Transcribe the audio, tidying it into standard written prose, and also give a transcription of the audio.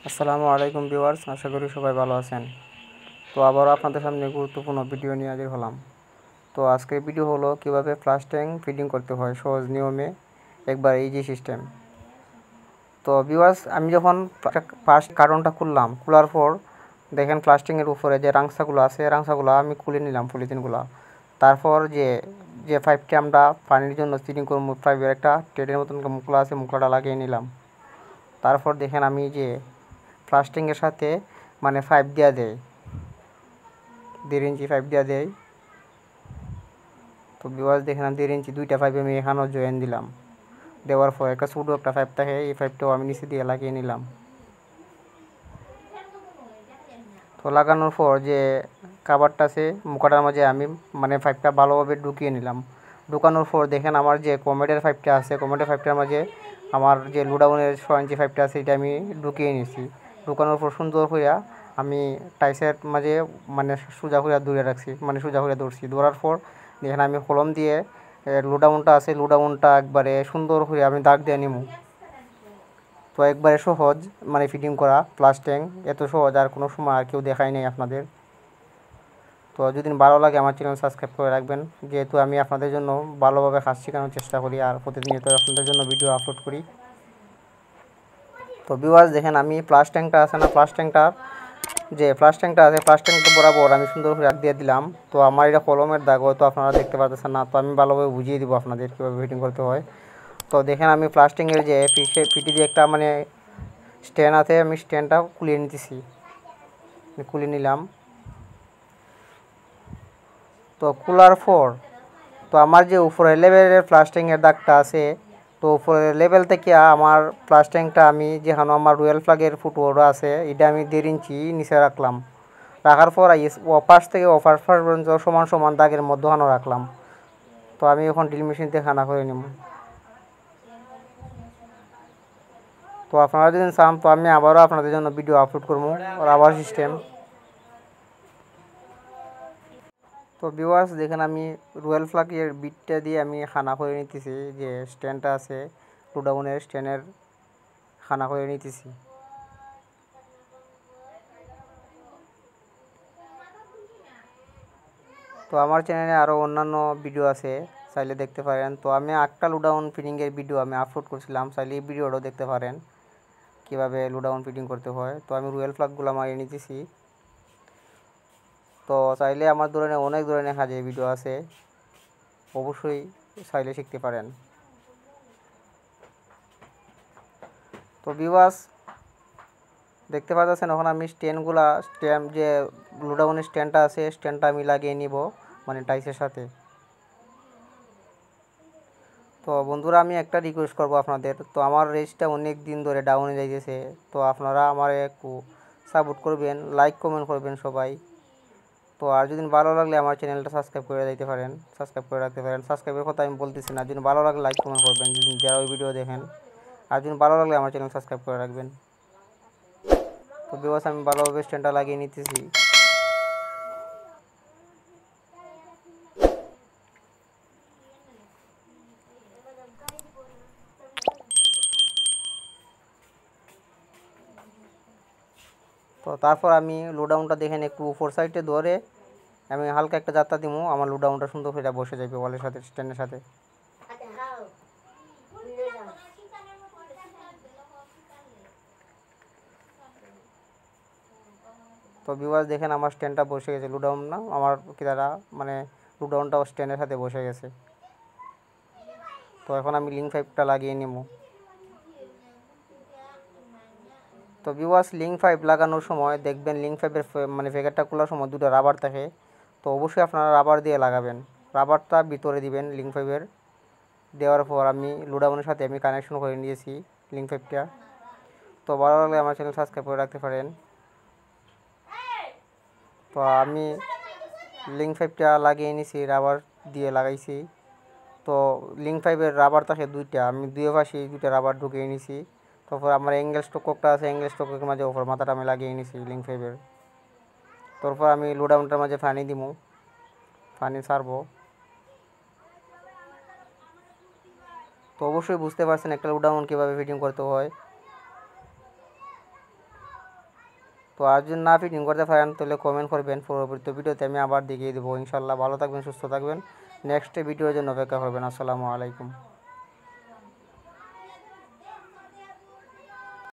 আসসালামু আলাইকুম ভিউয়ার্স, আশা করি সবাই ভালো আছেন। তো আবারও আপনাদের সামনে গুরুত্বপূর্ণ ভিডিও নিয়ে হাজির হলাম। তো আজকের ভিডিও হলো কিভাবে ফ্লাশ ট্যাঙ্ক ফিটিং করতে হয় সহজ নিয়মে, একবার ইজি সিস্টেম। তো ভিউয়ার্স, আমি যখন ফার্স্ট কার্টনটা খোলার পর দেখেন ফ্লাশ ট্যাঙ্কের উপরে যে রাংসাগুলো আছে, রাংসাগুলো আমি খুলে নিলাম, পলিথিনগুলো। তারপর যে যে পাইপটি আমরা পানির জন্য ফিটিং করবো, পাইপের একটা টেডের মতন মুখলা আছে, মুখলাটা লাগিয়ে নিলাম। তারপর দেখেন আমি যে প্লাস্টিকের সাথে মানে পাইপ দেওয়া দেয়, 1.5 ইঞ্চি পাইপ দেওয়া দেয়। তো ভিউয়ার্স দেখেন 1.5 ইঞ্চি দুইটা পাইপ আমি এখানেও জয়েন দিলাম। দেওয়ার পর একটা ছোটো একটা পাইপ থাকে, এই পাইপটাও আমি নিচে দিয়ে লাগিয়ে নিলাম। তো লাগানোর পর যে কাভারটা আছে মুখাটার মাঝে আমি মানে পাইপটা ভালোভাবে ঢুকিয়ে নিলাম। ঢুকানোর পর দেখেন আমার যে কমেডের পাইপটা আছে, কমেডের পাইপটার মাঝে আমার যে লুডাউনের 6 ইঞ্চি পাইপটা আছে এটা আমি ঢুকিয়ে নিয়েছি। ঢুকানোর পর সুন্দর কইরা আমি টাইসের মাঝে মানে সোজা করে দূরে রাখছি, মানে সোজা করে ধরছি। ধরার পর দেখেন আমি কলম দিয়ে লুডাউনটা আছে, লুডাউনটা একবারে সুন্দর করে আমি দাগ দিয়ে নিমু। তো একবারে সহজ মানে ফিটিং করা ফ্লাশ ট্যাঙ্ক, এত সহজ আর কোনো সময় আর কেউ দেখায় নাই আপনাদের। তো যদি ভালো লাগে আমার চ্যানেল সাবস্ক্রাইব করে রাখবেন, যেহেতু আমি আপনাদের জন্য ভালোভাবে কাজ শেখানোর চেষ্টা করি আর প্রতিনিয়ত আপনাদের জন্য ভিডিও আপলোড করি। তো ভিউয়ার্স দেখেন আমি ফ্লাশ ট্যাঙ্কটা আছে না, ফ্লাশ ট্যাঙ্কটা আছে, ফ্লাশ ট্যাঙ্কটা বরাবর আমি সুন্দর করে দিয়ে দিলাম। তো আমার এটা কলমের দাগ, হয়তো আপনারা দেখতে পাচ্ছেন না, তো আমি ভালোভাবে বুঝিয়ে দিব আপনাদের কীভাবে ফিটিং করতে হয়। তো দেখেন আমি ফ্লাশ ট্যাঙ্কের যে পিটি দিয়ে একটা মানে স্ট্যান্ড আছে, আমি স্ট্যান্ডটা খুলিয়ে নিতেছি, খুলে নিলাম। তো খোলার পর তো আমার যে উপরে লেভেলের ফ্লাশ ট্যাঙ্কের দাগটা আছে, তো উপরের লেভেল থেকে আমার ফ্লাশ ট্যাঙ্কটা আমি যেখানে আমার রয়্যাল ফ্ল্যাগের ফুটওয়ার্ড আছে এটা আমি 1.5 ইঞ্চি নিচে রাখলাম। রাখার পর অপাশ থেকে অপার পর্যন্ত সমান সমান দাগের মধ্যখানে রাখলাম। তো আমি এখন ড্রিল মেশিন দিয়ে খানা করে নিব। তো আপনারা যদি চান তো আমি আবারও আপনাদের জন্য ভিডিও আপলোড করবো রাবার সিস্টেম। তো ভিউয়ার্স দেখেন আমি রয়্যাল ফ্ল্যাগের বিটটা দিয়ে আমি খানা করে নিতেছি, যে স্ট্যান্ডটা আছে লুডাউনের স্ট্যান্ডের খানা করে নিতেছি। তো আমার চ্যানেলে আরও অন্যান্য ভিডিও আছে, চাইলে দেখতে পারেন। তো আমি একটা লুডাউন ফিটিংয়ের ভিডিও আমি আপলোড করছিলাম, চাইলে এই ভিডিওটাও দেখতে পারেন কীভাবে লুডাউন ফিটিং করতে হয়। তো আমি রয়্যাল ফ্ল্যাগগুলো মারিয়ে নিতেছি। তো চাইলে আমার ধরনের অনেক ধরনের কাজের ভিডিও আছে, অবশ্যই চাইলে শিখতে পারেন। তো ভিউয়ার্স দেখতে পাচ্ছেন এখন আমি স্ট্যান্ড যে লুডাউনের স্ট্যান্ডটা আছে, স্ট্যান্ডটা আমি লাগিয়ে নিব মানে টাইসের সাথে। তো বন্ধুরা আমি একটা রিকোয়েস্ট করব আপনাদের, তো আমার রেঞ্জটা অনেক দিন ধরে ডাউনে যাইতেছে, তো আপনারা আমার একটু সাপোর্ট করবেন, লাইক কমেন্ট করবেন সবাই। তো আর যদি ভালো লাগলে আমার চ্যানেলটা সাবস্ক্রাইব করে দিতে পারেন, সাবস্ক্রাইব করে রাখতে পারেন। সাবস্ক্রাইবের কথা আমি বলতেছি না, যদি ভালো লাগলে লাইক কমেন্ট করবেন যদি যারা ওই ভিডিও দেখেন, আর যদি ভালো লাগলে আমার চ্যানেল সাবস্ক্রাইব করে রাখবেন। তো ভিউয়ার্স আমি ভালোভাবে স্ট্যান্ডটা লাগিয়ে নিতেছি। তো তারপর আমি লোডাউনটা দেখেন একটু উপর সাইডে ধরে আমি হালকা একটা যাত্রা দিব, আমার লোডাউনটা সুন্দর করে বসে যাবে ওয়ালের সাথে, স্ট্যান্ডের সাথে। তো ভিউয়ার্স দেখেন আমার স্ট্যান্ডটা বসে গেছে, লোডাউন না আমার কি দ্বারা মানে লোডাউনটাও স্ট্যান্ডের সাথে বসে গেছে। তো এখন আমি লিঙ্ক পাইপটা লাগিয়ে নেব। তো ভিউয়ার্স লিঙ্ক পাইপ লাগানোর সময় দেখবেন লিঙ্ক পাইপের মানে প্যাকেটটা খোলার সময় দুটো রাবার থাকে, তো অবশ্যই আপনারা রাবার দিয়ে লাগাবেন। রাবারটা ভিতরে দিবেন লিঙ্ক পাইপের, দেওয়ার পর আমি লোডাউনের সাথে আমি কানেকশন করে নিয়েছি লিঙ্ক পাইপটা। তো ভালো লাগলে আমার চ্যানেল সাবস্ক্রাইব করে রাখতে পারেন। তো আমি লিঙ্ক পাইপটা লাগিয়ে নিয়েছি, রাবার দিয়ে লাগাইছি। তো লিঙ্ক পাইপের রাবার থাকে দুইটা, আমি দুই পাশে দুইটা রাবার ঢুকিয়ে নিয়েছি। তারপর আমার অ্যাঙ্গেল স্টকটা আছে, অ্যাঙ্গেল স্টকের মাঝে ওপর মাথাটা আমি লাগিয়ে নিয়েছি লিঙ্ক পাইপের। তারপর আমি লোডাউনটার মাঝে পানি দিব, পানি ছাড়বো। তো অবশ্যই বুঝতে পারছেন একটা লোডাউন কীভাবে ফিটিং করতে হয়। তো আর যদি না ফিটিং করতে পারেন তাহলে কমেন্ট করবেন, পরবর্তী ভিডিওতে আমি আবার দেখিয়ে দেবো। ইনশাল্লাহ ভালো থাকবেন, সুস্থ থাকবেন, নেক্সট ভিডিওর জন্য অপেক্ষা করবেন। আসসালামু আলাইকুম।